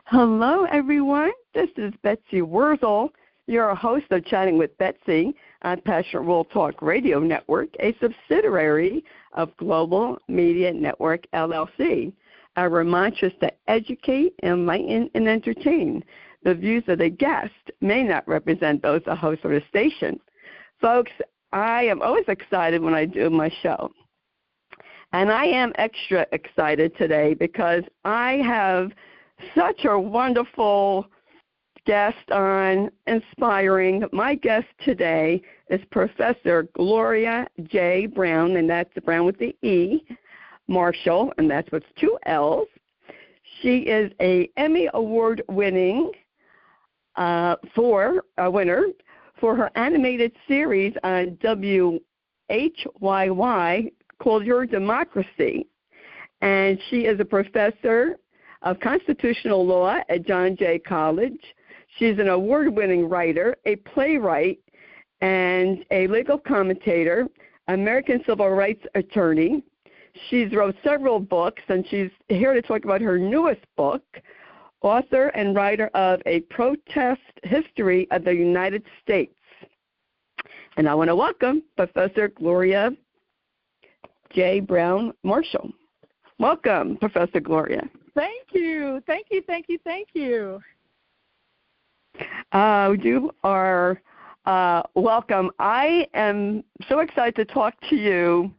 Hello, everyone. This is Betsy Wurzel, your host of Chatting with Betsy on Passionate Rural Talk Radio Network, a subsidiary of Global Media Network, LLC. Our mantra is to educate, enlighten, and entertain. The views of the guest may not represent those of the host or the station. Folks, I am always excited when I do my show. And I am extra excited today because I have such a wonderful guest on, inspiring. My guest today is Professor Gloria J. Browne, and that's Browne with the E, Marshall, and that's with two L's. She is a Emmy Award winning winner for her animated series on WHYY called Your Democracy. And she is a professor of constitutional law at John Jay College. She's an award-winning writer, a playwright, and a legal commentator, American civil rights attorney. She's wrote several books, and she's here to talk about her newest book, author and writer of A Protest History of the United States. And I want to welcome Professor Gloria J. Browne-Marshall. Welcome, Professor Gloria. Thank you. You are welcome. I am so excited to talk to you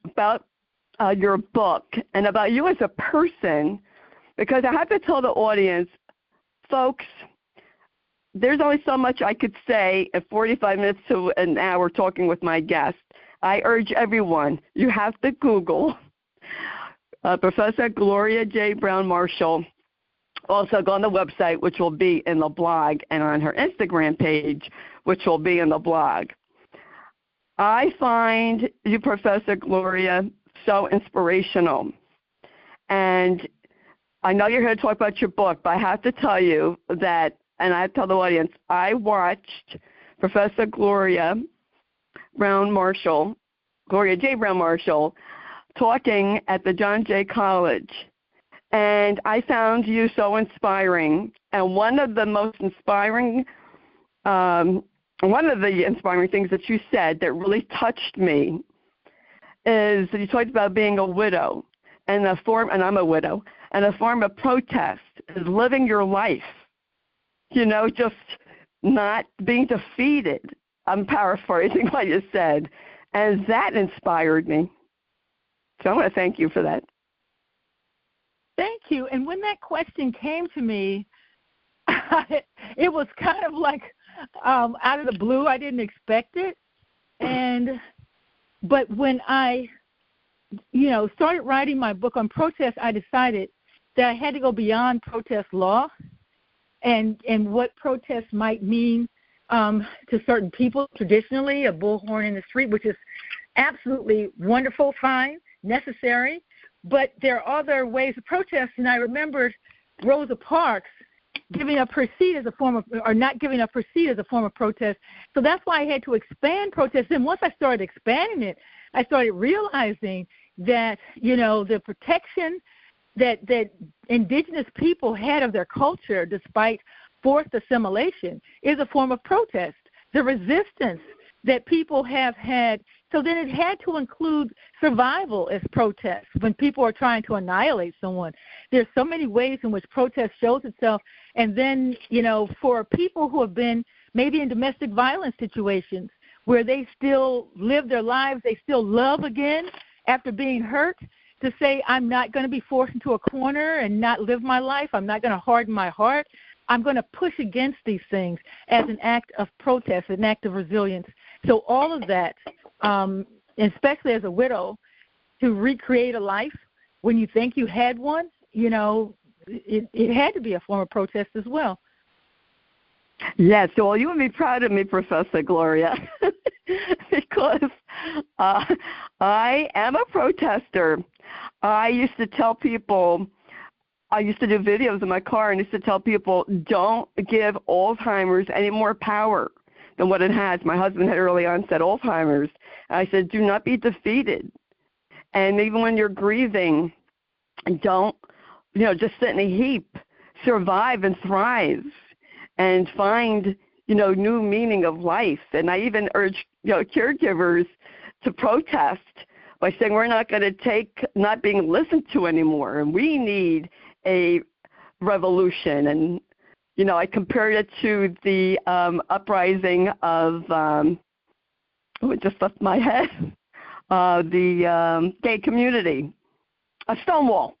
about your book and about you as a person, because I have to tell the audience, folks, there's only so much I could say at 45 minutes to an hour talking with my guest. I urge everyone, you have to Google Professor Gloria J. Browne-Marshall. Also go on the website, which will be in the blog, and on her Instagram page, which will be in the blog. I find you, Professor Gloria, so inspirational. And I know you're here to talk about your book, but I have to tell you that, and I tell the audience, I watched Professor Gloria Browne-Marshall, Gloria J. Browne-Marshall, talking at the John Jay College, and I found you so inspiring. And one of the inspiring things that you said that really touched me is that you talked about being a widow, and I'm a widow, and a form of protest is living your life, just not being defeated. I'm paraphrasing what you said, and that inspired me. So I want to thank you for that. Thank you. And when that question came to me, it was kind of like out of the blue. I didn't expect it. But when I, started writing my book on protest, I decided that I had to go beyond protest law and what protest might mean to certain people. Traditionally, a bullhorn in the street, which is absolutely wonderful, fine, necessary, but there are other ways of protest. And I remembered Rosa Parks giving up her seat as a form of, or not giving up her seat as a form of protest. So that's why I had to expand protest. And once I started expanding it, I started realizing that, the protection that indigenous people had of their culture despite forced assimilation is a form of protest. The resistance that people have had. So then it had to include survival as protest when people are trying to annihilate someone. There's so many ways in which protest shows itself. And then, for people who have been maybe in domestic violence situations where they still live their lives, they still love again after being hurt, to say, I'm not going to be forced into a corner and not live my life. I'm not going to harden my heart. I'm going to push against these things as an act of protest, an act of resilience. So all of that, especially as a widow, to recreate a life when you think you had one, it had to be a form of protest as well. Yes, well, you would be proud of me, Professor Gloria, because I am a protester. I used to tell people, I used to do videos in my car and used to tell people, don't give Alzheimer's any more power than what it has. My husband had early onset Alzheimer's. I said, do not be defeated. And even when you're grieving, don't, just sit in a heap. survive and thrive and find, new meaning of life. And I even urge, caregivers to protest by saying we're not going to take not being listened to anymore, and we need a revolution. And, I compared it to the uprising of, it just left my head, the gay community, Stonewall.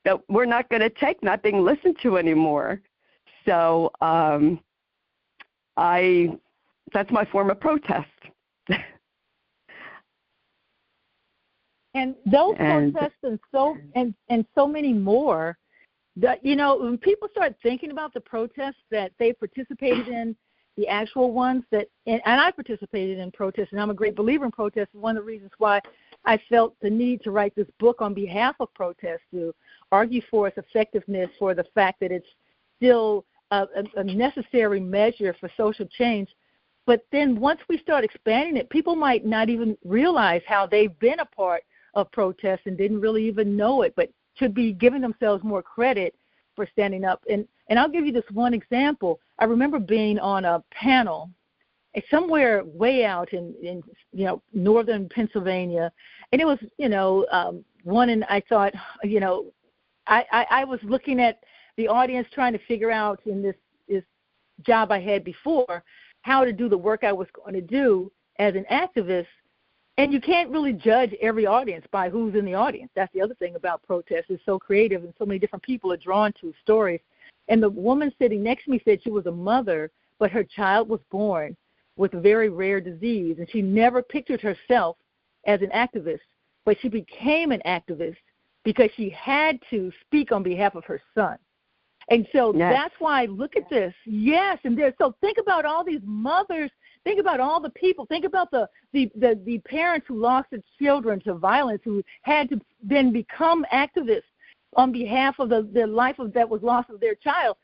That we're not going to take not being listened to anymore. So that's my form of protest. And those protests and so many more, that when people start thinking about the protests that they participated in, the actual ones and I participated in protests, and I'm a great believer in protests. One of the reasons why I felt the need to write this book on behalf of protests, to argue for its effectiveness, for the fact that it's still a necessary measure for social change. But then once we start expanding it, people might not even realize how they've been a part of protests and didn't really even know it, but should be giving themselves more credit for standing up. And I'll give you this one example. I remember being on a panel somewhere way out in northern Pennsylvania, and it was one, and I thought I was looking at the audience trying to figure out in this job I had before how to do the work I was going to do as an activist. And you can't really judge every audience by who's in the audience. That's the other thing about protests. It's so creative, and so many different people are drawn to stories. And the woman sitting next to me said she was a mother, but her child was born with a very rare disease, and she never pictured herself as an activist, but she became an activist because she had to speak on behalf of her son. And so That's why, look at this. Yes, and so think about all these mothers. Think about all the people. Think about the parents who lost their children to violence, who had to then become activists on behalf of the life that was lost of their child.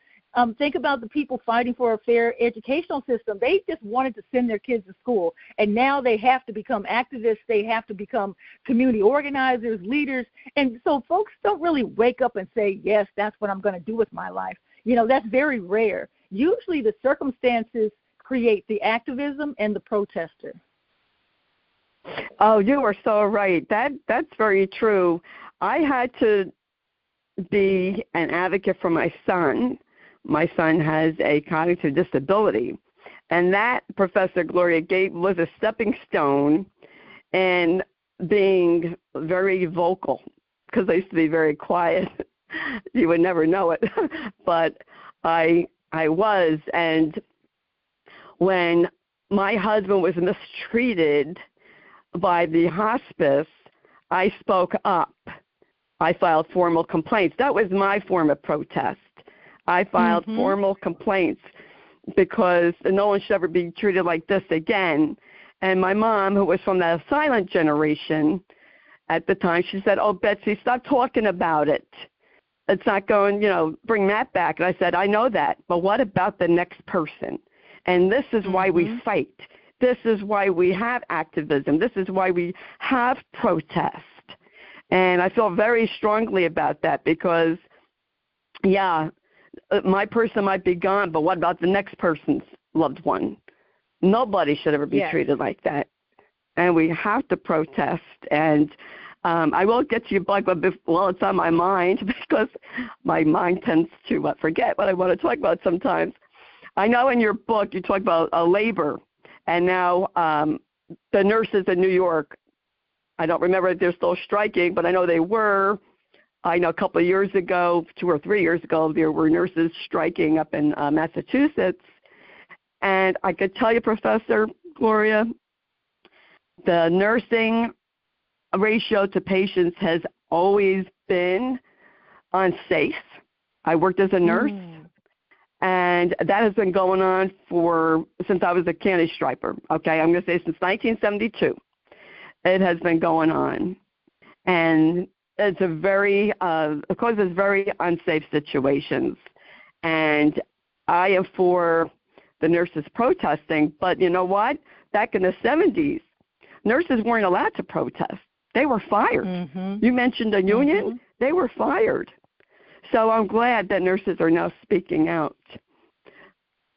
Think about the people fighting for a fair educational system. They just wanted to send their kids to school, and now they have to become activists. They have to become community organizers, leaders. And so folks don't really wake up and say, yes, that's what I'm going to do with my life. That's very rare. Usually the circumstances create the activism and the protester. Oh, you are so right. That's very true. I had to be an advocate for my son. My son has a cognitive disability, and that, Professor Gloria J, was a stepping stone in being very vocal, because I used to be very quiet. You would never know it, but I was. And when my husband was mistreated by the hospice, I spoke up. I filed formal complaints. That was my form of protest. I filed formal complaints because no one should ever be treated like this again. And my mom, who was from the silent generation at the time, she said, oh, Betsy, stop talking about it. It's not going, bring that back. And I said, I know that, but what about the next person? And this is why we fight. This is why we have activism. This is why we have protest. And I feel very strongly about that because, my person might be gone, but what about the next person's loved one? Nobody should ever be treated like that. And we have to protest. And I will get to your blog, but it's on my mind because my mind tends to forget what I want to talk about sometimes. I know in your book you talk about labor, and now the nurses in New York, I don't remember if they're still striking, but I know they were. I know a couple of years ago, 2 or 3 years ago, there were nurses striking up in Massachusetts. And I could tell you, Professor Gloria, the nursing ratio to patients has always been unsafe. I worked as a nurse, and that has been going on since I was a candy striper. Okay, I'm going to say since 1972. It has been going on. And it causes very unsafe situations. And I am for the nurses protesting, but you know what? Back in the 70s, nurses weren't allowed to protest. They were fired. You mentioned a union. They were fired. So I'm glad that nurses are now speaking out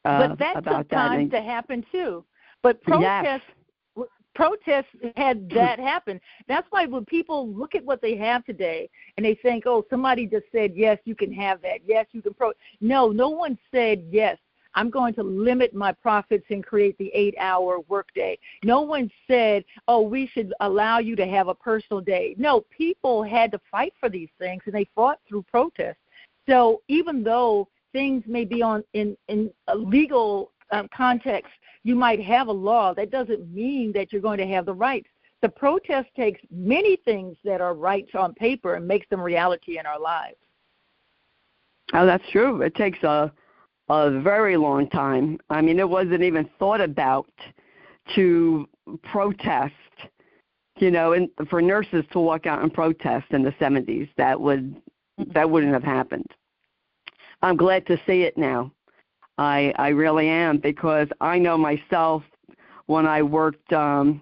but that about took time to happen too. But protests had that happen. That's why when people look at what they have today and they think, oh, somebody just said, yes, you can have that. Yes, you can No one said, yes, I'm going to limit my profits and create the 8-hour workday. No one said, oh, we should allow you to have a personal day. No, people had to fight for these things, and they fought through protest. So even though things may be in a legal context, you might have a law, that doesn't mean that you're going to have the rights. The protest takes many things that are rights on paper and makes them reality in our lives. Oh, that's true. It takes a very long time. I mean, it wasn't even thought about to protest, and for nurses to walk out and protest in the 70s. That wouldn't have happened. I'm glad to see it now. I really am, because I know myself when I worked in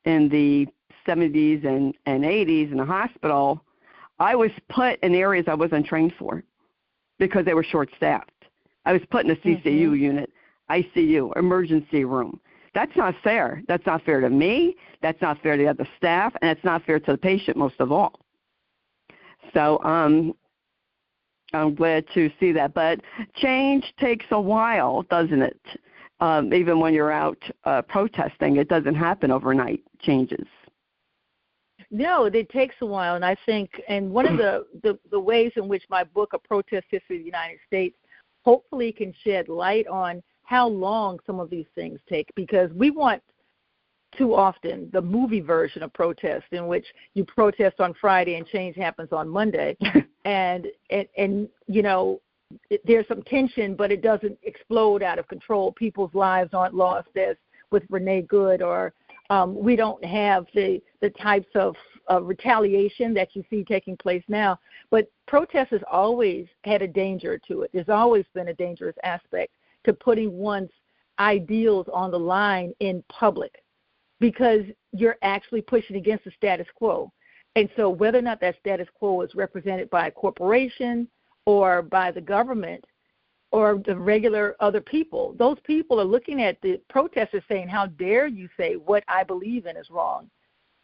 the 70s and 80s in the hospital, I was put in areas I wasn't trained for because they were short-staffed. I was put in a CCU unit, ICU, emergency room. That's not fair. That's not fair to me. That's not fair to the other staff, and it's not fair to the patient most of all. So I'm glad to see that. But change takes a while, doesn't it? Even when you're out protesting, it doesn't happen overnight, changes. No, it takes a while, and I think, and one of the ways in which my book, A Protest History of the United States, hopefully can shed light on how long some of these things take, because we want too often the movie version of protest, in which you protest on Friday and change happens on Monday, and there's some tension, but it doesn't explode out of control. People's lives aren't lost, as with Renee Good, or we don't have the types of retaliation that you see taking place now. But protest has always had a danger to it. There's always been a dangerous aspect to putting one's ideals on the line in public, because you're actually pushing against the status quo. And so whether or not that status quo is represented by a corporation or by the government or the regular other people, those people are looking at the protesters saying, how dare you say what I believe in is wrong,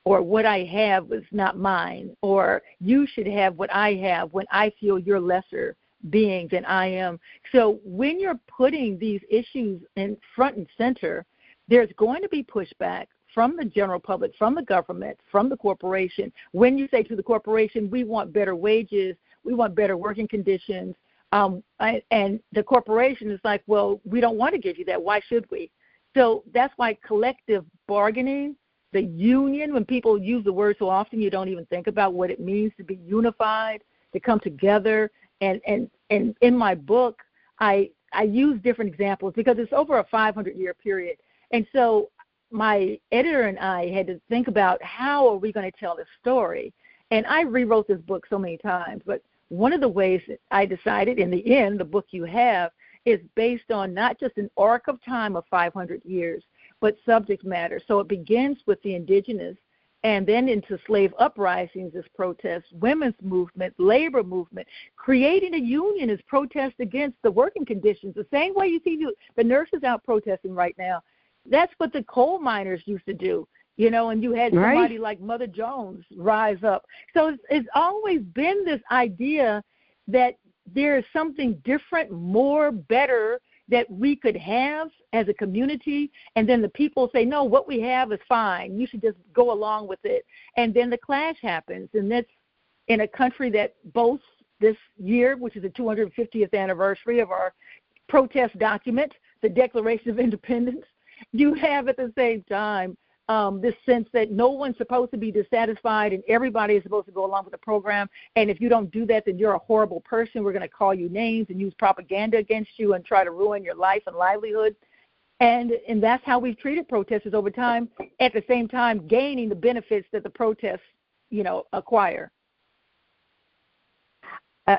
or what I have is not mine, or you should have what I have when I feel you're lesser being than I am. So when you're putting these issues in front and center, there's going to be pushback from the general public, from the government, from the corporation. When you say to the corporation, we want better wages, we want better working conditions, and the corporation is like, well, we don't want to give you that. Why should we? So that's why collective bargaining, the union, when people use the word so often, you don't even think about what it means to be unified, to come together. And in my book, I use different examples because it's over a 500-year period. And so my editor and I had to think about, how are we going to tell this story? And I rewrote this book so many times, but one of the ways that I decided, in the end, the book you have, is based on not just an arc of time of 500 years, but subject matter. So it begins with the Indigenous, and then into slave uprisings as protests, women's movement, labor movement. Creating a union is protest against the working conditions. The same way you see the nurses out protesting right now. That's what the coal miners used to do, and you had somebody like Mother Jones rise up. So it's always been this idea that there is something different, more, better that we could have as a community, and then the people say, no, what we have is fine. You should just go along with it. And then the clash happens, and that's in a country that boasts this year, which is the 250th anniversary of our protest document, the Declaration of Independence. You have at the same time this sense that no one's supposed to be dissatisfied and everybody is supposed to go along with the program. And if you don't do that, then you're a horrible person. We're going to call you names and use propaganda against you and try to ruin your life and livelihood. And that's how we've treated protesters over time, at the same time gaining the benefits that the protests, acquire.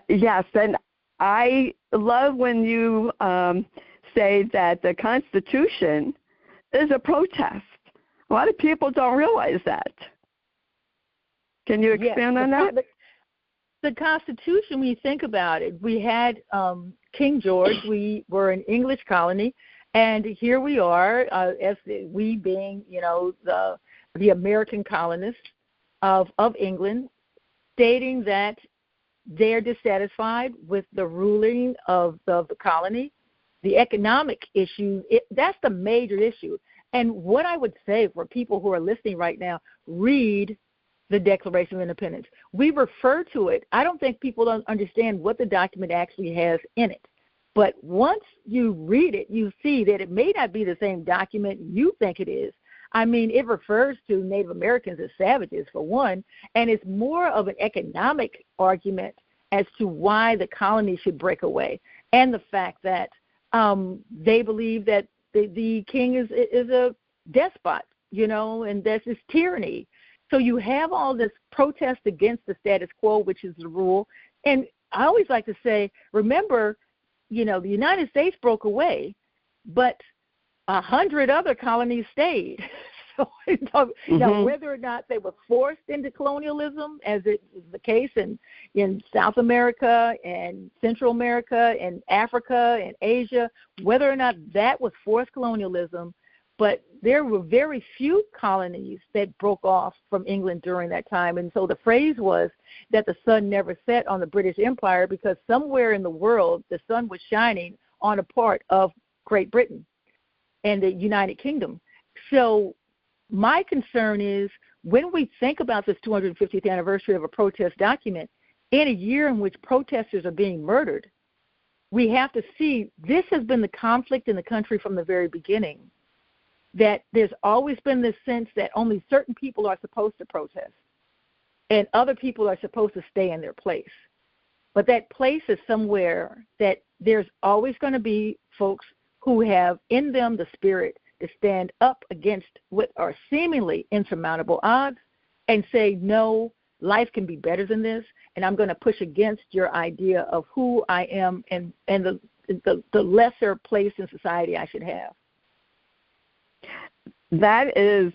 Yes, and I love when you say that the Constitution is a protest. A lot of people don't realize that. Can you expand on that? the Constitution, when you think about it, we had King George. We were an English colony, and here we are, as we being, the American colonists of England, stating that they're dissatisfied with the ruling of the colony. The economic issue, that's the major issue. And what I would say for people who are listening right now, read the Declaration of Independence. We refer to it. I don't think people don't understand what the document actually has in it. But once you read it, you see that it may not be the same document you think it is. I mean, it refers to Native Americans as savages, for one, and it's more of an economic argument as to why the colony should break away, and the fact that they believe that the king is a despot, and that's his tyranny. So you have all this protest against the status quo, which is the rule. And I always like to say, remember, the United States broke away, but 100 other colonies stayed. So now, whether or not they were forced into colonialism, as it is the case in South America and Central America and Africa and Asia, whether or not that was forced colonialism, but there were very few colonies that broke off from England during that time. And so the phrase was that the sun never set on the British Empire, because somewhere in the world the sun was shining on a part of Great Britain and the United Kingdom. So my concern is, when we think about this 250th anniversary of a protest document, in a year in which protesters are being murdered, we have to see this has been the conflict in the country from the very beginning, that there's always been this sense that only certain people are supposed to protest and other people are supposed to stay in their place. But that place is somewhere that there's always going to be folks who have in them the spirit to stand up against what are seemingly insurmountable odds and say, no, life can be better than this, and I'm going to push against your idea of who I am and the lesser place in society I should have. That is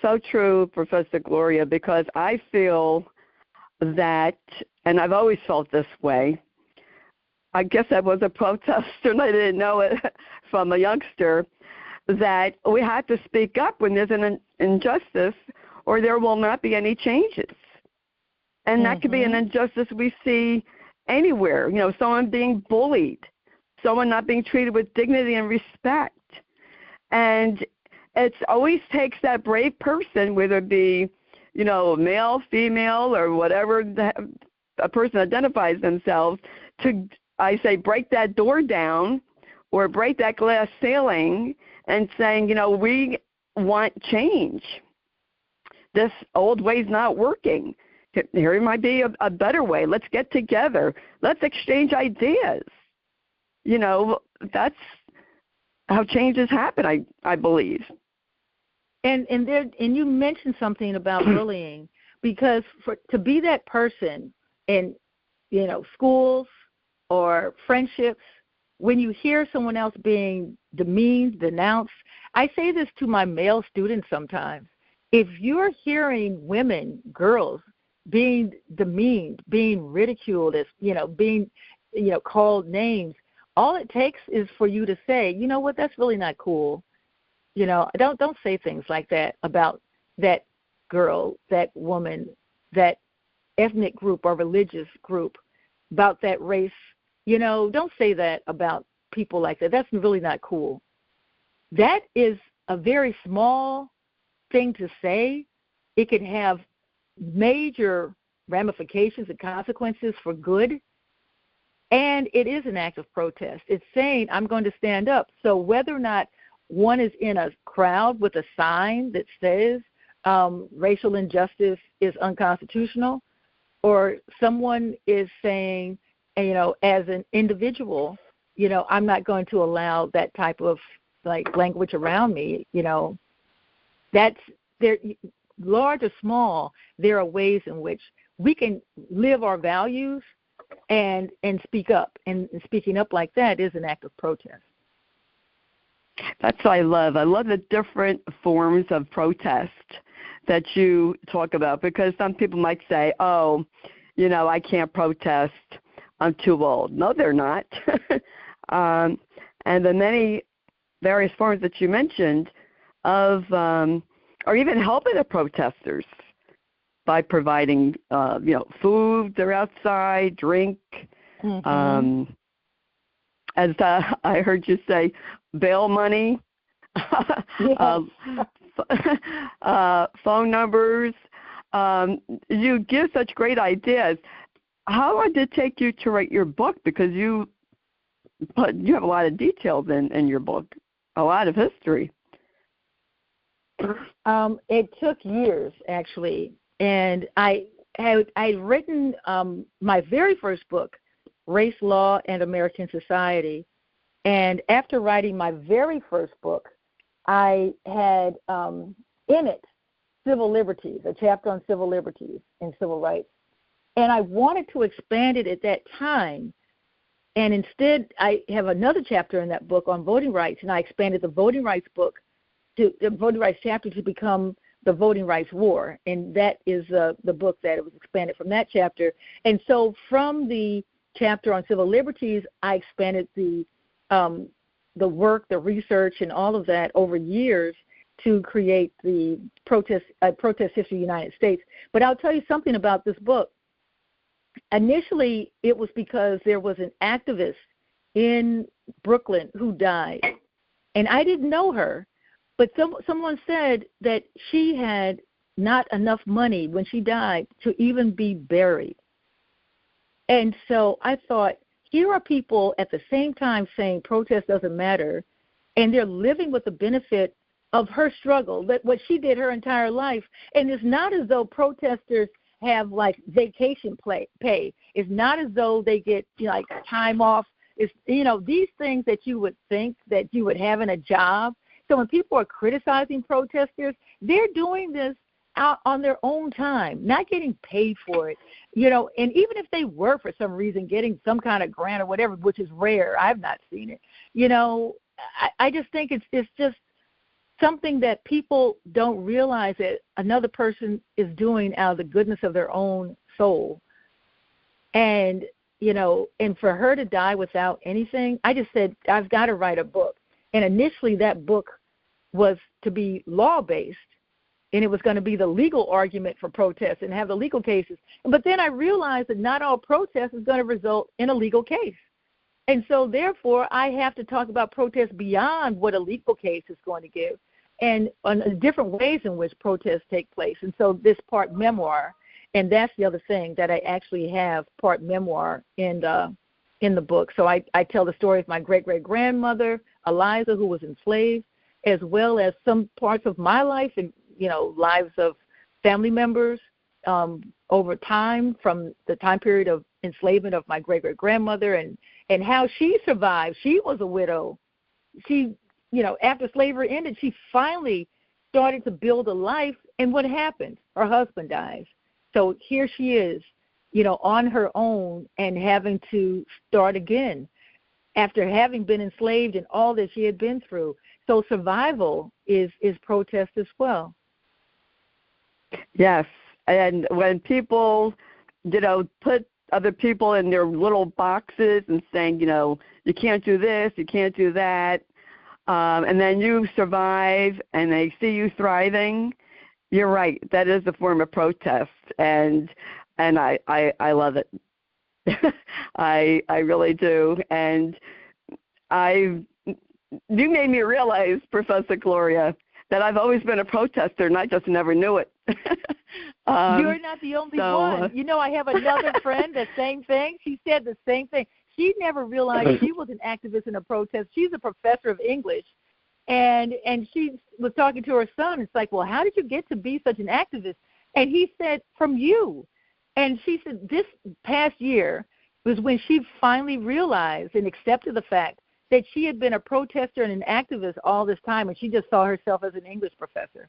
so true, Professor Gloria, because I feel that, and I've always felt this way, I guess I was a protester and I didn't know it from a youngster, that we have to speak up when there's an injustice or there will not be any changes. And that could be an injustice we see anywhere, someone being bullied, someone not being treated with dignity and respect. And it always takes that brave person, whether it be, male, female, or whatever a person identifies themselves, to, I say, break that door down or break that glass ceiling and saying, we want change. This old way's not working. Here might be a better way. Let's get together. Let's exchange ideas. That's how changes happen, I believe. And you mentioned something about bullying, because to be that person in schools or friendships, when you hear someone else being demeaned, denounced, I say this to my male students sometimes. If you're hearing women, girls, being demeaned, being ridiculed, as being called names, all it takes is for you to say, you know what, that's really not cool. Don't say things like that about that girl, that woman, that ethnic group or religious group, about that race. Don't say that about people like that. That's really not cool. That is a very small thing to say. It can have major ramifications and consequences for good. And it is an act of protest. It's saying, I'm going to stand up. So whether or not one is in a crowd with a sign that says racial injustice is unconstitutional, or someone is saying, as an individual, I'm not going to allow that type of language around me. That's there, large or small. There are ways in which we can live our values and speak up. And speaking up like that is an act of protest. That's what I love. I love the different forms of protest that you talk about, because some people might say, oh, I can't protest. I'm too old. No, they're not. And the many various forms that you mentioned of, or even helping the protesters by providing, food, they're outside, drink. Mm-hmm. As I heard you say, bail money, phone numbers. You give such great ideas. How long did it take you to write your book? Because you have a lot of details in your book, a lot of history. It took years, actually, and I'd written my very first book, Race, Law, and American Society, and after writing my very first book, I had in it civil liberties, a chapter on civil liberties and civil rights, and I wanted to expand it at that time. And instead, I have another chapter in that book on voting rights, and I expanded the voting rights book to the voting rights chapter to become the Voting Rights War, and that is the book that it was expanded from that chapter. And so from the chapter on civil liberties, I expanded the work, the research, and all of that over years to create the Protest History of the United States. But I'll tell you something about this book. Initially, it was because there was an activist in Brooklyn who died, and I didn't know her, but someone said that she had not enough money when she died to even be buried. And so I thought, here are people at the same time saying protest doesn't matter, and they're living with the benefit of her struggle, that what she did her entire life. And it's not as though protesters have like vacation pay. It's not as though they get like time off. It's these things that you would think that you would have in a job. So when people are criticizing protesters, they're doing this out on their own time, not getting paid for it. And even if they were for some reason getting some kind of grant or whatever, which is rare, I've not seen it. I just think it's just something that people don't realize that another person is doing out of the goodness of their own soul. And, and for her to die without anything, I just said, I've got to write a book. And initially that book was to be law-based, and it was going to be the legal argument for protests and have the legal cases. But then I realized that not all protest is going to result in a legal case. And so, therefore, I have to talk about protests beyond what a legal case is going to give and on different ways in which protests take place. And so this part memoir, and that's the other thing, that I actually have part memoir in the book. So I tell the story of my great-great-grandmother, Eliza, who was enslaved, as well as some parts of my life and, lives of family members over time, from the time period of enslavement of my great-great-grandmother and how she survived. She was a widow. She, after slavery ended, she finally started to build a life. And what happened? Her husband dies. So here she is, on her own and having to start again after having been enslaved and all that she had been through. So survival is protest as well. Yes. And when people, put other people in their little boxes and saying, you can't do this, you can't do that, and then you survive and they see you thriving, you're right. That is a form of protest, and I love it. I really do. And you made me realize, Professor Gloria, that I've always been a protester, and I just never knew it. You're not the only one. I have another friend, the same thing. She said the same thing. She never realized she was an activist in a protest. She's a professor of English, and she was talking to her son. It's like, well, how did you get to be such an activist? And he said, from you. And she said this past year was when she finally realized and accepted the fact that she had been a protester and an activist all this time, and she just saw herself as an English professor.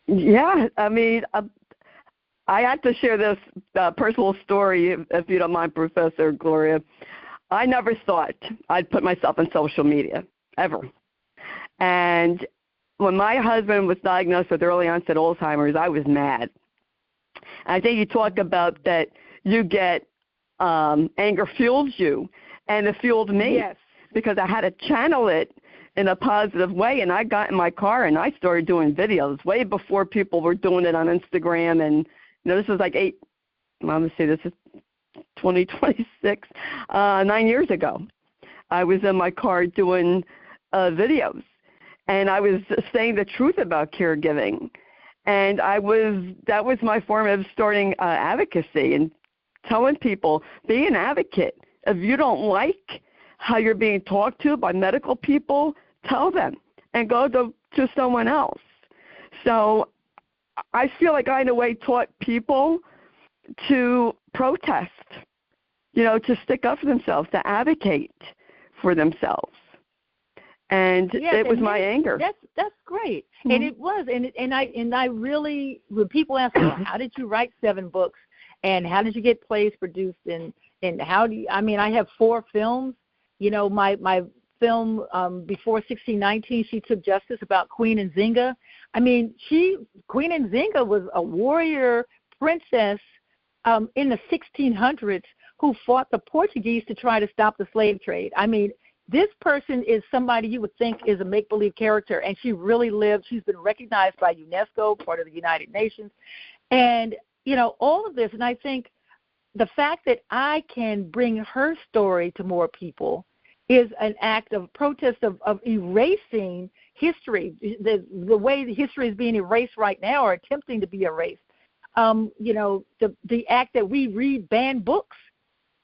Yeah, I mean, I have to share this personal story, if you don't mind, Professor Gloria. I never thought I'd put myself on social media, ever. And when my husband was diagnosed with early onset Alzheimer's, I was mad. I think you talk about that you get anger fuels you, and it fueled me. Yes. Because I had to channel it in a positive way, and I got in my car and I started doing videos way before people were doing it on Instagram. And this was like let me see, this is 2026, 9 years ago. I was in my car doing videos, and I was saying the truth about caregiving, and that was my form of starting advocacy and telling people, be an advocate. If you don't like how you're being talked to by medical people, tell them and go to someone else. So I feel like I, in a way, taught people to protest, to stick up for themselves, to advocate for themselves. And yes, it was my anger. That's great. Mm-hmm. And it was. And I really, when people ask me, well, how did you write 7 books, and how did you get plays produced, and how do you, I have 4 films. My film before 1619, She Took Justice, about Queen Nzinga. Queen Nzinga was a warrior princess in the 1600s who fought the Portuguese to try to stop the slave trade. This person is somebody you would think is a make-believe character, and she really lived. She's been recognized by UNESCO, part of the United Nations, and, all of this. And I think the fact that I can bring her story to more people is an act of protest, of erasing history, the way the history is being erased right now, or attempting to be erased. The act that we read banned books,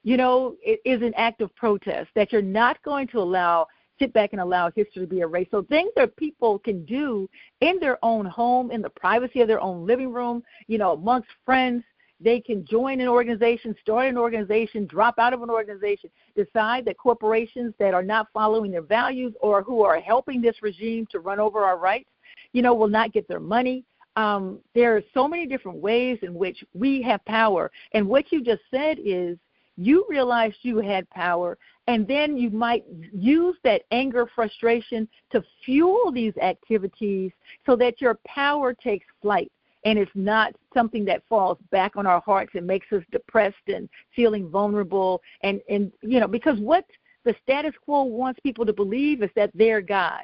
it is an act of protest, that you're not going to sit back and allow history to be erased. So things that people can do in their own home, in the privacy of their own living room, amongst friends. They can join an organization, start an organization, drop out of an organization, decide that corporations that are not following their values or who are helping this regime to run over our rights, will not get their money. There are so many different ways in which we have power. And what you just said is you realized you had power, and then you might use that anger, frustration to fuel these activities so that your power takes flight. And it's not something that falls back on our hearts and makes us depressed and feeling vulnerable. And because what the status quo wants people to believe is that they're God,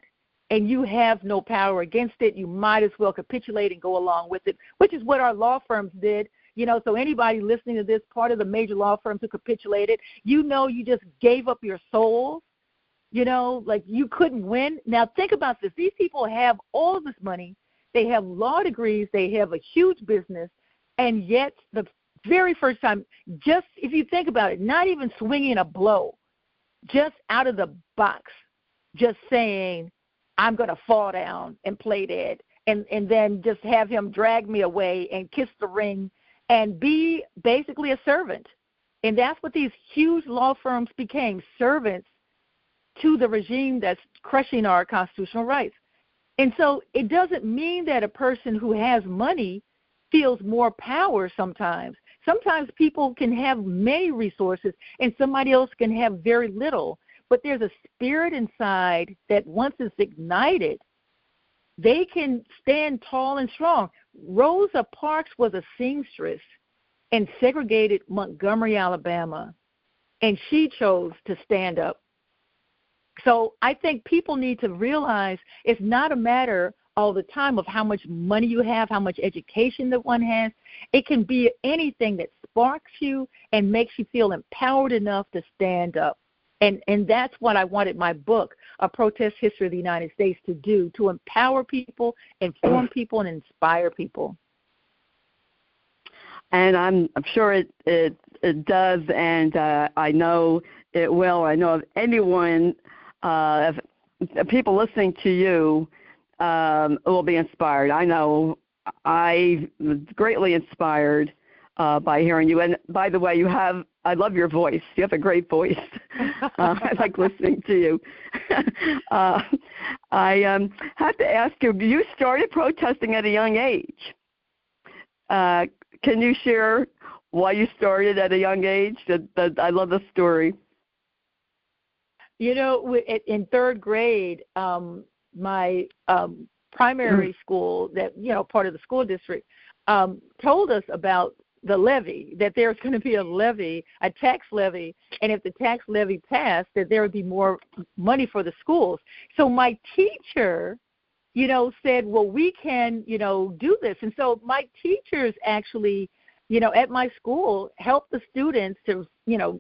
and you have no power against it. You might as well capitulate and go along with it, which is what our law firms did. So anybody listening to this, part of the major law firms who capitulated, you just gave up your soul. Like you couldn't win. Now think about this. These people have all of this money. They have law degrees. They have a huge business. And yet the very first time, just if you think about it, not even swinging a blow, just out of the box, just saying, I'm going to fall down and play dead, and then just have him drag me away and kiss the ring and be basically a servant. And that's what these huge law firms became, servants to the regime that's crushing our constitutional rights. And so it doesn't mean that a person who has money feels more power sometimes. Sometimes people can have many resources and somebody else can have very little. But there's a spirit inside that once it's ignited, they can stand tall and strong. Rosa Parks was a seamstress in segregated Montgomery, Alabama, and she chose to stand up. So I think people need to realize it's not a matter all the time of how much money you have, how much education that one has. It can be anything that sparks you and makes you feel empowered enough to stand up. And that's what I wanted my book, A Protest History of the United States, to do, to empower people, inform people, and inspire people. And I'm sure it does, and I know it will. I know if anyone, if people listening to you will be inspired. I know I was greatly inspired by hearing you. And by the way, I love your voice. You have a great voice. I like listening to you. I have to ask you started protesting at a young age. Can you share why you started at a young age? I love the story. In third grade, my primary school, that part of the school district, told us about the levy, that there's going to be a levy, a tax levy, and if the tax levy passed, that there would be more money for the schools. So my teacher, said, well, we can, do this. And so my teachers actually, at my school helped the students to,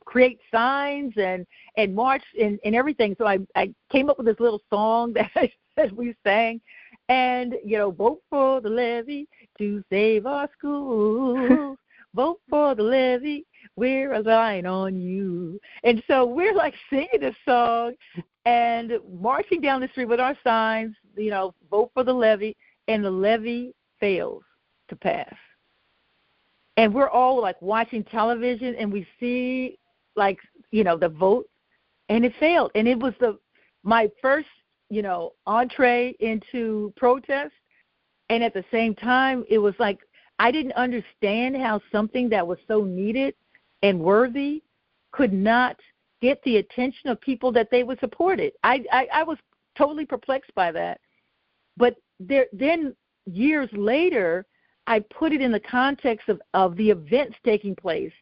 create signs and march and everything. So I came up with this little song that we sang. And, vote for the levy to save our schools. Vote for the levy, we're relying on you. And so we're like singing this song and marching down the street with our signs, vote for the levy, and the levy fails to pass. And we're all like watching television and we see the vote, and it failed. And it was my first, entree into protest. And at the same time, it was like I didn't understand how something that was so needed and worthy could not get the attention of people that they would support it. I was totally perplexed by that. But then years later, I put it in the context of the events taking place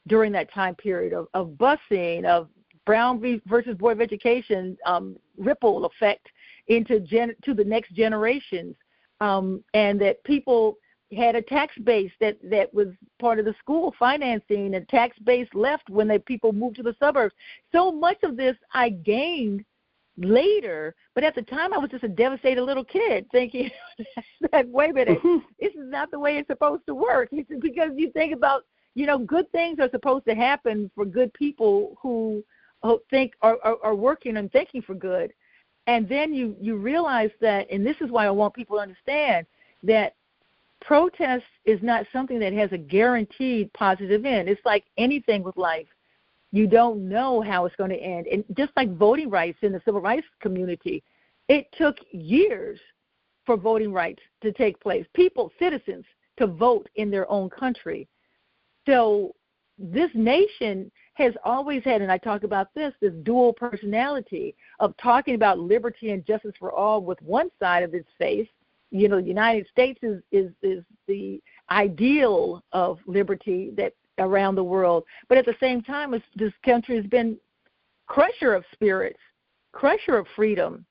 during that time period of busing, of Brown versus Board of Education, ripple effect into the next generations, and that people had a tax base that was part of the school financing, and tax base left when people moved to the suburbs. So much of this I gained later, but at the time I was just a devastated little kid thinking that, wait a minute, this is not the way it's supposed to work. Because you think about, good things are supposed to happen for good people who think are working and thinking for good. And then you realize that, and this is why I want people to understand, that protest is not something that has a guaranteed positive end. It's like anything with life. You don't know how it's going to end. And just like voting rights in the civil rights community, it took years for voting rights to take place, citizens, to vote in their own country. So this nation has always had, and I talk about this dual personality of talking about liberty and justice for all with one side of its face. The United States is the ideal of liberty that around the world. But at the same time, this country has been crusher of spirits, crusher of freedom,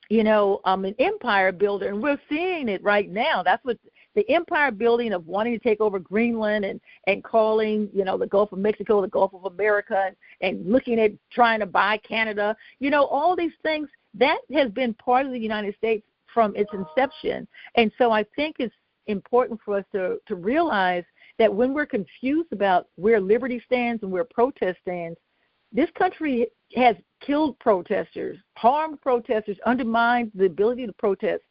an empire builder. And we're seeing it right now. That's what the empire building of wanting to take over Greenland and calling, the Gulf of Mexico, the Gulf of America, and looking at trying to buy Canada, all these things, that has been part of the United States from its inception. And so I think it's important for us to realize that when we're confused about where liberty stands and where protest stands, this country has killed protesters, harmed protesters, undermined the ability to protest,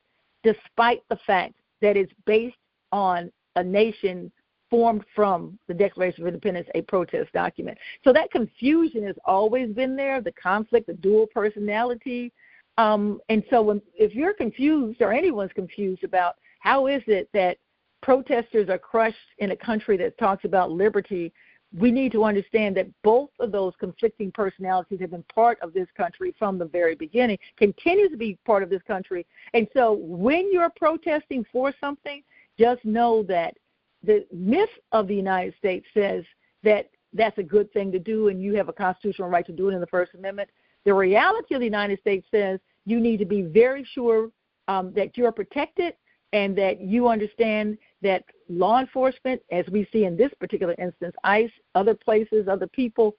despite the fact that it's based on a nation formed from the Declaration of Independence, a protest document. So that confusion has always been there, the conflict, the dual personality. And so if you're confused or anyone's confused about how is it that protesters are crushed in a country that talks about liberty, we need to understand that both of those conflicting personalities have been part of this country from the very beginning, continue to be part of this country. And so when you're protesting for something, just know that the myth of the United States says that that's a good thing to do and you have a constitutional right to do it in the First Amendment. The reality of the United States says you need to be very sure that you're protected and that you understand that law enforcement, as we see in this particular instance, ICE, other places, other people,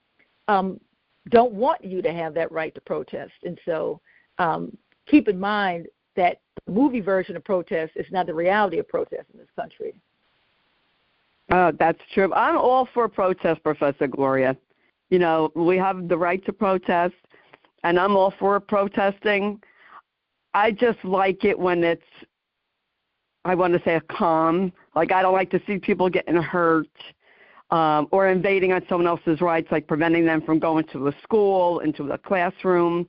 don't want you to have that right to protest. And so keep in mind that the movie version of protest is not the reality of protest in this country. That's true. I'm all for protest, Professor Gloria. We have the right to protest, and I'm all for protesting. I just like it when it's, I want to say, a calm. Like, I don't like to see people getting hurt or invading on someone else's rights, like preventing them from going to a school, into the classroom.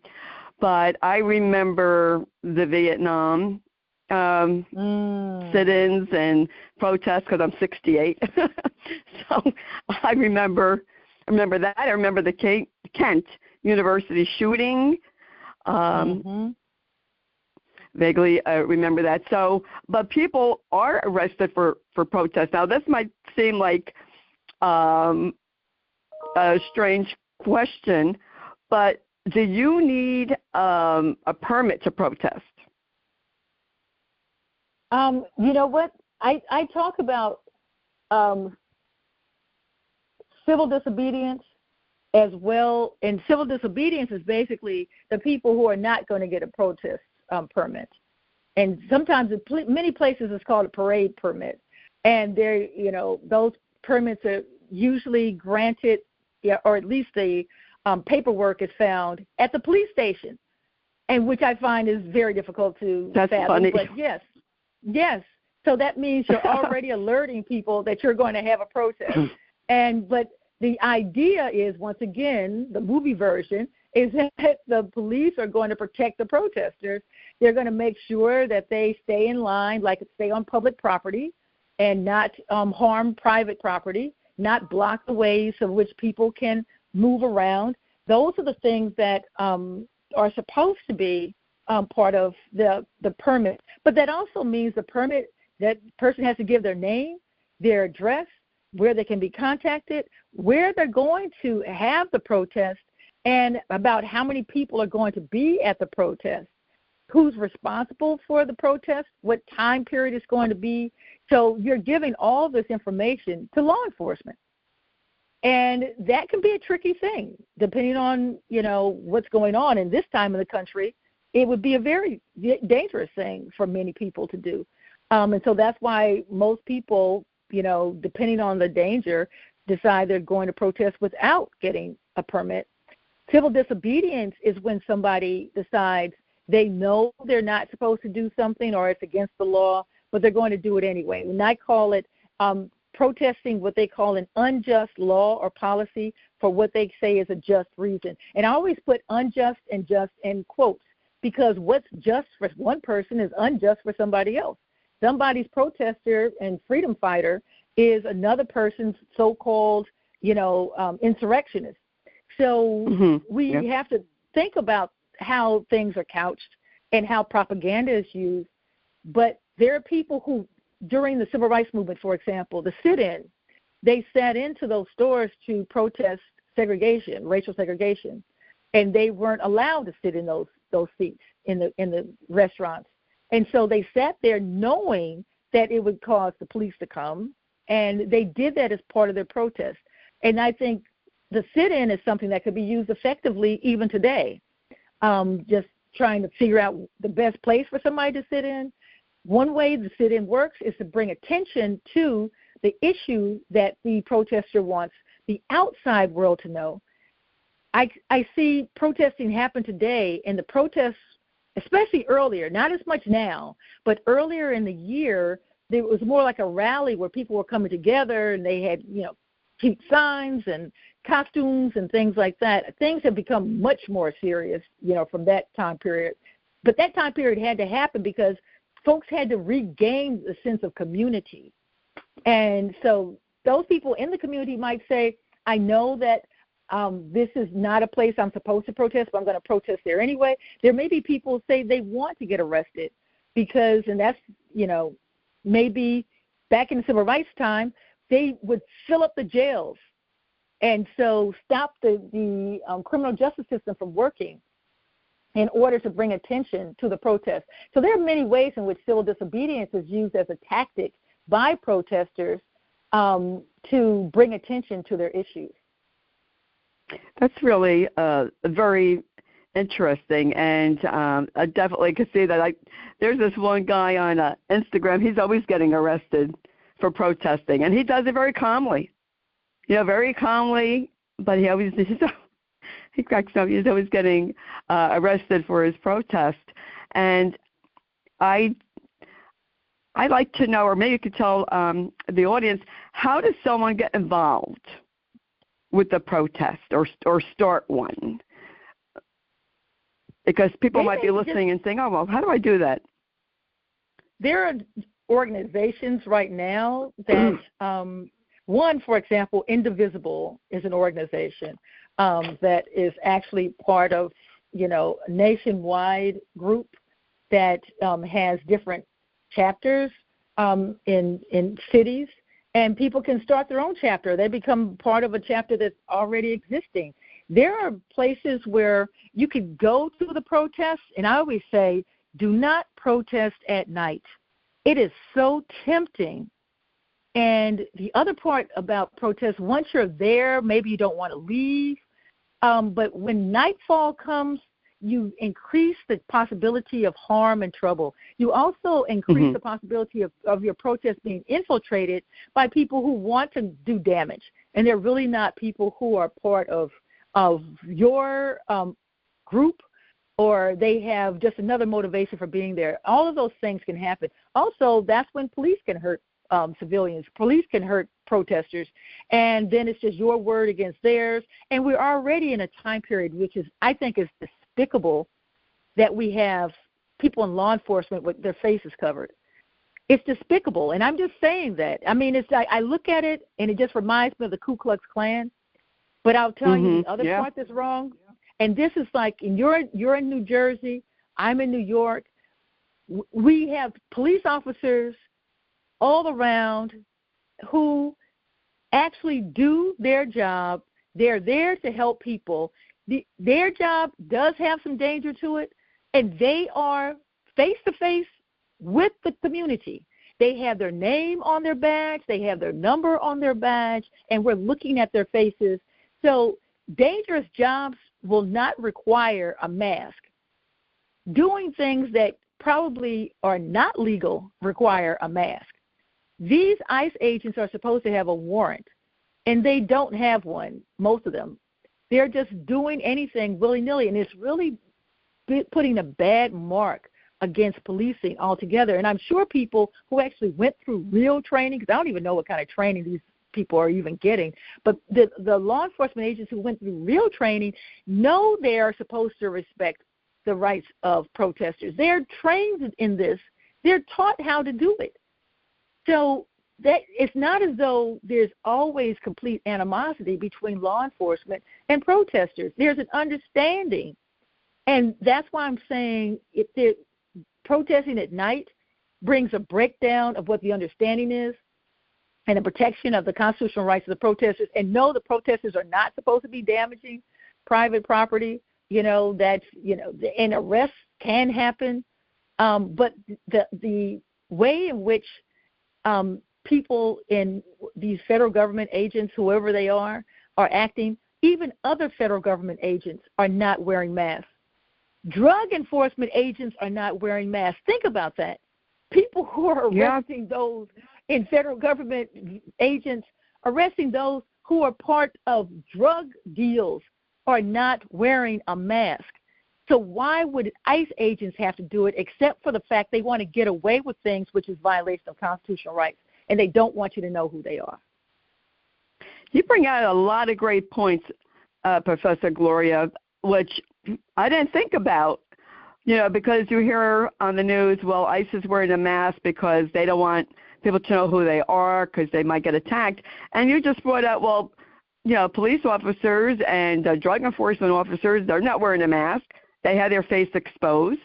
But I remember the Vietnam sit-ins and protests because I'm 68. So I remember that. I remember the Kent University shooting. vaguely remember that. So, but people are arrested for protest. Now, this might seem like a strange question, but do you need a permit to protest? You know what? I talk about civil disobedience as well, and civil disobedience is basically the people who are not going to get a protest permit. And sometimes in many places it's called a parade permit. And those permits are usually granted, or at least the paperwork is found at the police station, and which I find is very difficult to fathom. Funny. But yes. So that means you're already alerting people that you're going to have a protest. But the idea is, once again, the movie version is that the police are going to protect the protesters. They're going to make sure that they stay in line, like stay on public property, and not harm private property, not block the ways of which people can move around. Those are the things that are supposed to be part of the permit. But that also means the permit, that person has to give their name, their address, where they can be contacted, where they're going to have the protest, and about how many people are going to be at the protest, who's responsible for the protest, what time period it's going to be. So you're giving all this information to law enforcement. And that can be a tricky thing, depending on, what's going on. In this time in the country, it would be a very dangerous thing for many people to do. And so that's why most people, depending on the danger, decide they're going to protest without getting a permit. Civil disobedience is when somebody decides they know they're not supposed to do something or it's against the law, but they're going to do it anyway. And I call it protesting what they call an unjust law or policy for what they say is a just reason. And I always put unjust and just in quotes, because what's just for one person is unjust for somebody else. Somebody's protester and freedom fighter is another person's so-called, insurrectionist. So we have to think about how things are couched and how propaganda is used. But there are people who, during the civil rights movement, for example, the sit-in, they sat into those stores to protest segregation, racial segregation, and they weren't allowed to sit in those seats in the restaurants. And so they sat there knowing that it would cause the police to come, and they did that as part of their protest. And I think the sit-in is something that could be used effectively even today, just trying to figure out the best place for somebody to sit in. One way the sit-in works is to bring attention to the issue that the protester wants the outside world to know. I see protesting happen today, and the protests, especially earlier, not as much now, but earlier in the year, there was more like a rally where people were coming together and they had, cute signs and costumes and things like that. Things have become much more serious, from that time period. But that time period had to happen because folks had to regain the sense of community. And so those people in the community might say, I know that this is not a place I'm supposed to protest, but I'm going to protest there anyway. There may be people who say they want to get arrested because, and that's, maybe back in the civil rights time, they would fill up the jails and so stop the criminal justice system from working in order to bring attention to the protest. So there are many ways in which civil disobedience is used as a tactic by protesters to bring attention to their issues. That's really very interesting, and I definitely could see that. There's this one guy on Instagram. He's always getting arrested for protesting, and he does it very calmly. Very calmly, but he cracks up. He's always getting arrested for his protest, and I'd like to know, or maybe you could tell the audience, how does someone get involved with the protest or start one? Because people might be listening and saying, oh, well, how do I do that? There are organizations right now that, one, for example, Indivisible is an organization that is actually part of, a nationwide group that has different chapters in cities, and people can start their own chapter. They become part of a chapter that's already existing. There are places where you could go to the protests, and I always say, do not protest at night. It is so tempting. And the other part about protests, once you're there, maybe you don't want to leave. But when nightfall comes, you increase the possibility of harm and trouble. You also increase the possibility of your protest being infiltrated by people who want to do damage. And they're really not people who are part of your group, or they have just another motivation for being there. All of those things can happen. Also, that's when police can hurt civilians. Police can hurt protesters, and then it's just your word against theirs. And we're already in a time period which is, I think, is despicable, that we have people in law enforcement with their faces covered. It's despicable, and I'm just saying that. I mean, it's like I look at it, and it just reminds me of the Ku Klux Klan. But I'll tell you the other part that's wrong. And this is like, you're in New Jersey, I'm in New York. We have police officers all around who actually do their job. They're there to help people. Their job does have some danger to it, and they are face-to-face with the community. They have their name on their badge. They have their number on their badge, and we're looking at their faces. So dangerous jobs will not require a mask. Doing things that probably are not legal require a mask. These ICE agents are supposed to have a warrant, and they don't have one, most of them. They're just doing anything willy-nilly, and it's really putting a bad mark against policing altogether. And I'm sure people who actually went through real training, because I don't even know what kind of training these people are even getting, but the law enforcement agents who went through real training know they are supposed to respect the rights of protesters. They're trained in this. They're taught how to do it. So that it's not as though there's always complete animosity between law enforcement and protesters. There's an understanding, and that's why I'm saying if they're protesting at night brings a breakdown of what the understanding is and the protection of the constitutional rights of the protesters. And no, the protesters are not supposed to be damaging private property. And arrests can happen, but the way in which people in these federal government agents, whoever they are acting, even other federal government agents are not wearing masks. Drug enforcement agents are not wearing masks. Think about that. People who are arresting those in federal government agents, arresting those who are part of drug deals, are not wearing a mask. So why would ICE agents have to do it except for the fact they want to get away with things, which is violation of constitutional rights, and they don't want you to know who they are? You bring out a lot of great points, Professor Gloria, which I didn't think about, because you hear on the news, well, ICE is wearing a mask because they don't want people to know who they are because they might get attacked. And you just brought out, well, police officers and drug enforcement officers, they're not wearing a mask. They have their face exposed.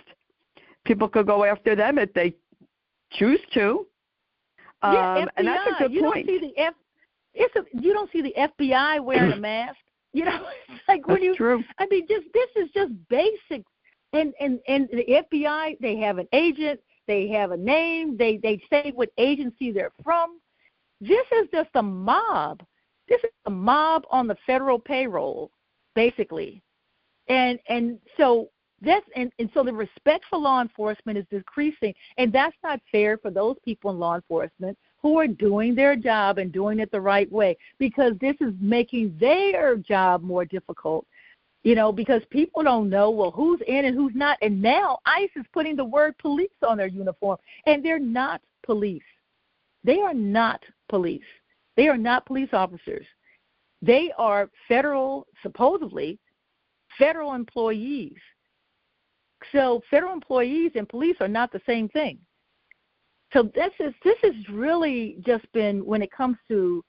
People could go after them if they choose to. FBI, and that's a good point. You don't see the FBI wearing a mask. It's like when that's true. I mean, this is just basic. And the FBI, they have an agent, they have a name, they say what agency they're from. This is just a mob. This is a mob on the federal payroll, basically. And so so the respect for law enforcement is decreasing, and that's not fair for those people in law enforcement who are doing their job and doing it the right way, because this is making their job more difficult, because people don't know, well, who's in and who's not. And now ICE is putting the word police on their uniform, and they're not police. They are not police. They are not police officers. They are supposedly federal employees. So federal employees and police are not the same thing. So this has really just been, when it comes to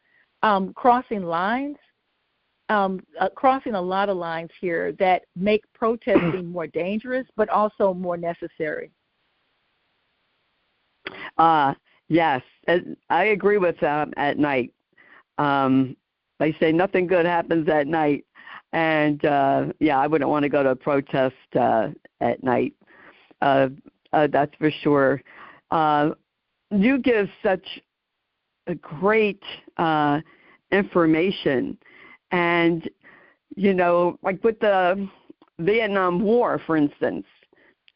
crossing lines, crossing a lot of lines here that make protesting more dangerous, but also more necessary. Yes, I agree with at night. They say nothing good happens at night. And, yeah, I wouldn't want to go to a protest at night. That's for sure. You give such a great information. And, you know, like with the Vietnam War, for instance,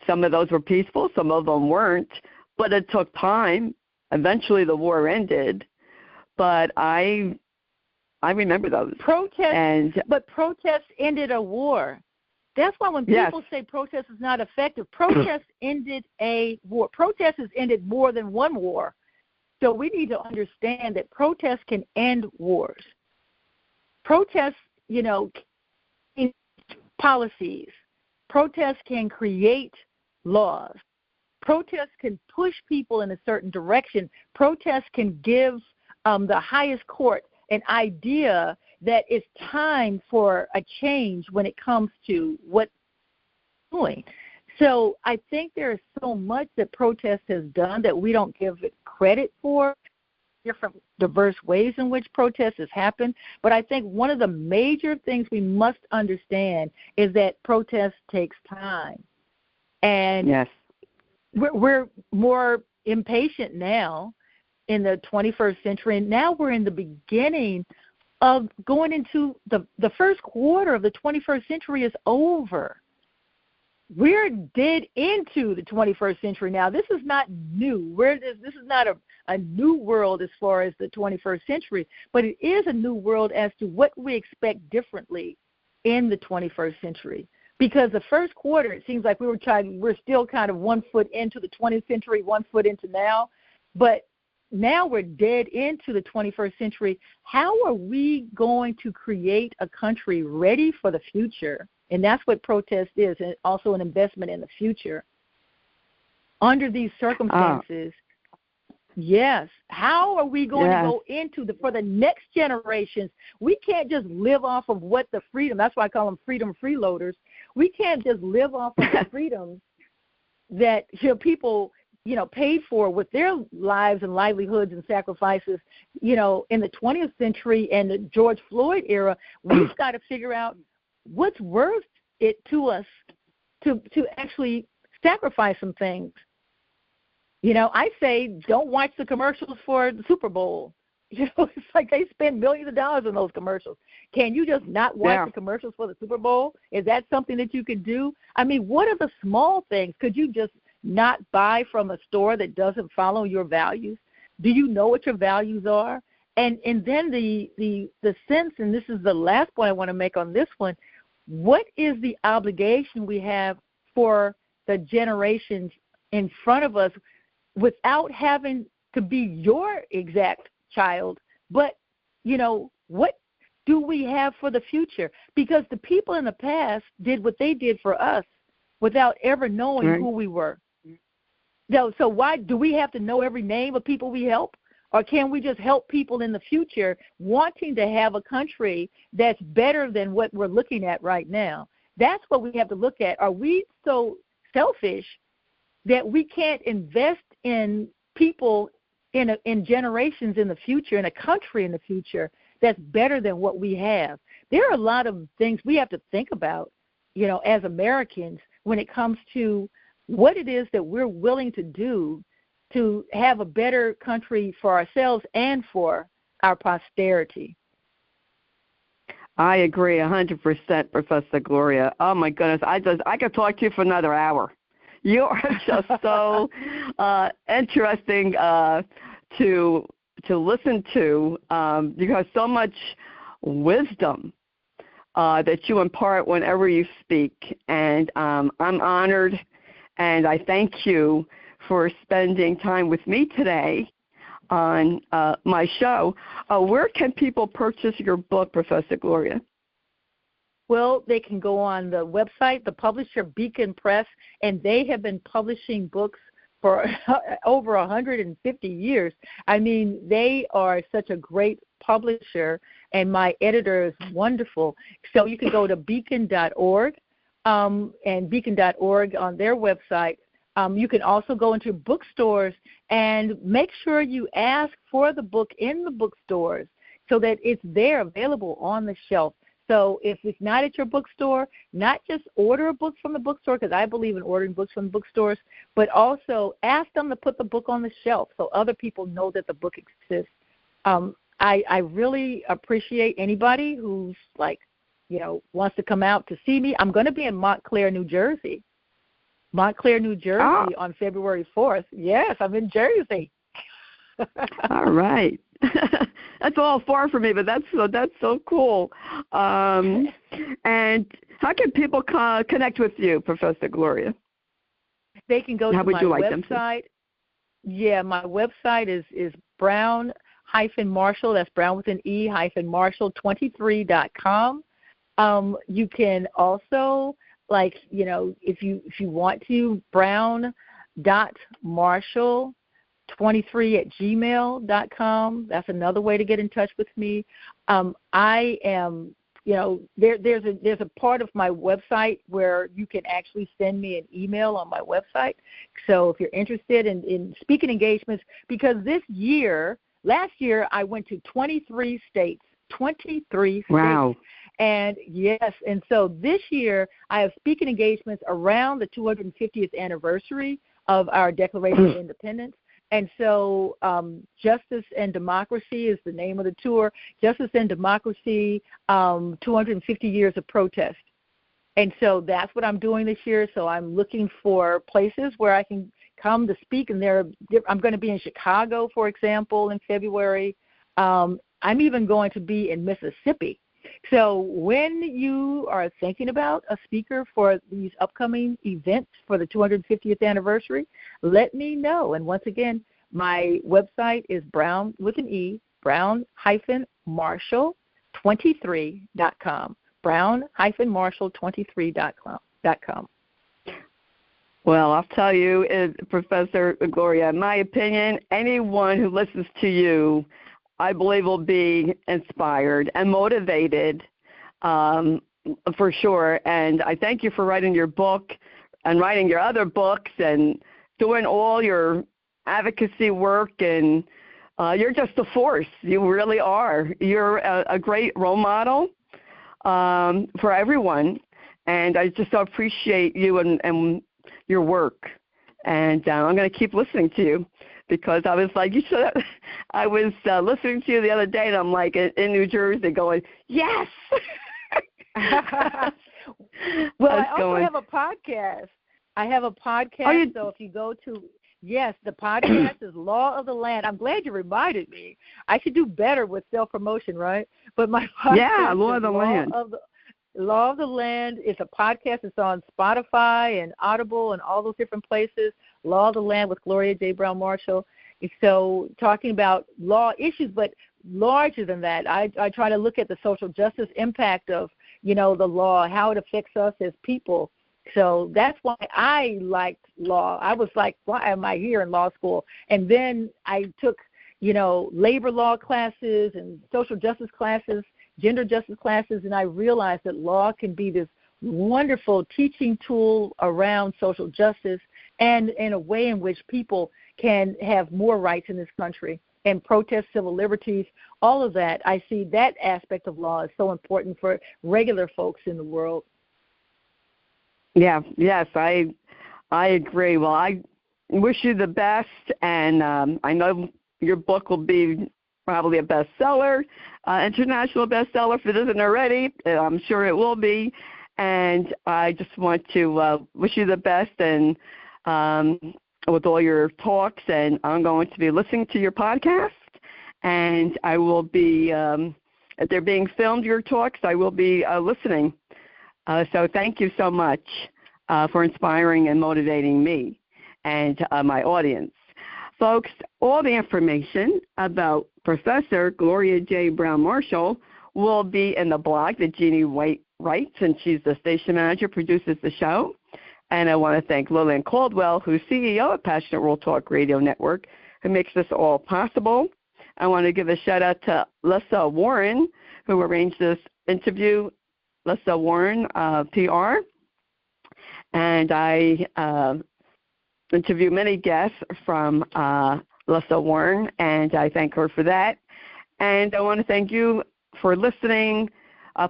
some of those were peaceful, some of them weren't, but it took time. Eventually the war ended. But I remember those. But protests ended a war. That's why when people say protest is not effective, protest ended a war. Protest has ended more than one war. So we need to understand that protests can end wars. Protests, you know, can policies. Protests can create laws. Protests can push people in a certain direction. Protests can give the highest court an idea that it's time for a change when it comes to what's doing. So I think there is so much that protest has done that we don't give it credit for, different diverse ways in which protest has happened. But I think one of the major things we must understand is that protest takes time. And we're more impatient now in the 21st century, and now we're in the beginning of going into the first quarter of the 21st century is over. We're dead into the 21st century now. This is not new. This is not a new world as far as the 21st century, but it is a new world as to what we expect differently in the 21st century. Because the first quarter, it seems like we're still kind of 1 foot into the 20th century, 1 foot into now, but now we're dead into the 21st century. How are we going to create a country ready for the future? And that's what protest is, and also an investment in the future. Under these circumstances, yes, how are we going to go into for the next generations? We can't just live off of what the freedom, that's why I call them freedom freeloaders. We can't just live off of the freedoms that people paid for with their lives and livelihoods and sacrifices, in the 20th century and the George Floyd era. We've got to figure out what's worth it to us to actually sacrifice some things. I say don't watch the commercials for the Super Bowl. It's like they spend millions of dollars on those commercials. Can you just not watch the commercials for the Super Bowl? Is that something that you could do? I mean, what are the small things? Could you just not buy from a store that doesn't follow your values? Do you know what your values are? And then the sense, and this is the last point I want to make on this one, what is the obligation we have for the generations in front of us without having to be your exact child, but, what do we have for the future? Because the people in the past did what they did for us without ever knowing who we were. So why do we have to know every name of people we help? Or can we just help people in the future wanting to have a country that's better than what we're looking at right now? That's what we have to look at. Are we so selfish that we can't invest in people in generations in the future, in a country in the future that's better than what we have? There are a lot of things we have to think about, as Americans when it comes to what it is that we're willing to do to have a better country for ourselves and for our posterity. I agree 100%, Professor Gloria. Oh, my goodness. I could talk to you for another hour. You are just so interesting to listen to. You have so much wisdom that you impart whenever you speak, and I'm honored, and I thank you for spending time with me today on my show. Where can people purchase your book, Professor Gloria? Well, they can go on the website, the publisher Beacon Press, and they have been publishing books for over 150 years. I mean, they are such a great publisher, and my editor is wonderful. So you can go to beacon.org, and beacon.org on their website You can also go into bookstores and make sure you ask for the book in the bookstores so that it's there available on the shelf. So if it's not at your bookstore, not just order a book from the bookstore, because I believe in ordering books from the bookstores, but also ask them to put the book on the shelf so other people know that the book exists. I really appreciate anybody who's wants to come out to see me. I'm going to be in Montclair, New Jersey. On February 4th. Yes, I'm in Jersey. All right. That's all far from me, but that's so cool. And how can people connect with you, Professor Gloria? They can go to my website. Yeah, my website is Browne-Marshall. That's Brown with an E -Marshall23.com. You can also, if you want to, Brown.Marshall23@gmail.com. That's another way to get in touch with me. I am, there's a part of my website where you can actually send me an email on my website. So if you're interested in speaking engagements, because last year I went to 23 states. 23 states. Wow. And yes, and so this year I have speaking engagements around the 250th anniversary of our Declaration of Independence. And so Justice and Democracy is the name of the tour. Justice and Democracy, 250 Years of Protest. And so that's what I'm doing this year. So I'm looking for places where I can come to speak. And I'm going to be in Chicago, for example, in February. I'm even going to be in Mississippi. So when you are thinking about a speaker for these upcoming events for the 250th anniversary, let me know. And once again, my website is Brown with an E, Brown-Marshall23.com. Brown-Marshall23.com. Well, I'll tell you, Professor Gloria, in my opinion, anyone who listens to you, I believe, will be inspired and motivated for sure. And I thank you for writing your book and writing your other books and doing all your advocacy work. And you're just a force. You really are. You're a great role model for everyone. And I just appreciate you and your work. And I'm going to keep listening to you. Because I was like, I was listening to you the other day, and I'm like in New Jersey going, yes. Well, I also have a podcast. So if you go to, the podcast is Law of the Land. I'm glad you reminded me. I should do better with self-promotion, right? But my podcast Law of the Land. Law of the Land is a podcast. It's on Spotify and Audible and all those different places. Law of the Land with Gloria J. Browne-Marshall. So talking about law issues, but larger than that, I try to look at the social justice impact of, the law, how it affects us as people. So that's why I liked law. I was like, why am I here in law school? And then I took, labor law classes and social justice classes, gender justice classes, and I realized that law can be this wonderful teaching tool around social justice and in a way in which people can have more rights in this country and protest civil liberties, all of that. I see that aspect of law is so important for regular folks in the world. Yeah, yes, I agree. Well, I wish you the best, and I know your book will be probably a bestseller, international bestseller if it isn't already. I'm sure it will be. And I just want to wish you the best and with all your talks. And I'm going to be listening to your podcast. And I will be, if they're being filmed, your talks, I will be listening. So thank you so much for inspiring and motivating me and my audience. Folks, all the information about Professor Gloria J. Browne-Marshall will be in the blog that Jeannie White writes, and she's the station manager, produces the show. And I want to thank Lillian Caldwell, who's CEO of Passionate World Talk Radio Network, who makes this all possible. I want to give a shout-out to Lissa Warren, who arranged this interview, Lissa Warren, PR. And I interview many guests from Lissa Warren, and I thank her for that. And I want to thank you for listening.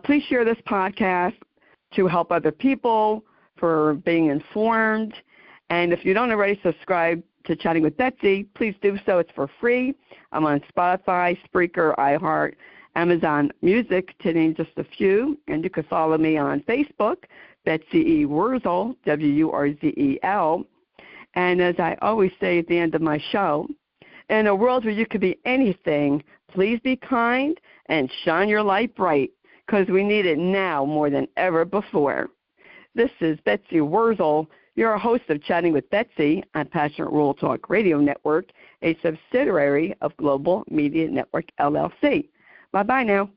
Please share this podcast to help other people, for being informed. And if you don't already subscribe to Chatting with Betsy, please do so. It's for free. I'm on Spotify, Spreaker, iHeart, Amazon Music, to name just a few. And you can follow me on Facebook, Betsy E. Wurzel, Wurzel. And as I always say at the end of my show, in a world where you could be anything, please be kind and shine your light bright, because we need it now more than ever before. This is Betsy Wurzel, your host of Chatting with Betsy on Passionate Rural Talk Radio Network, a subsidiary of Global Media Network, LLC. Bye-bye now.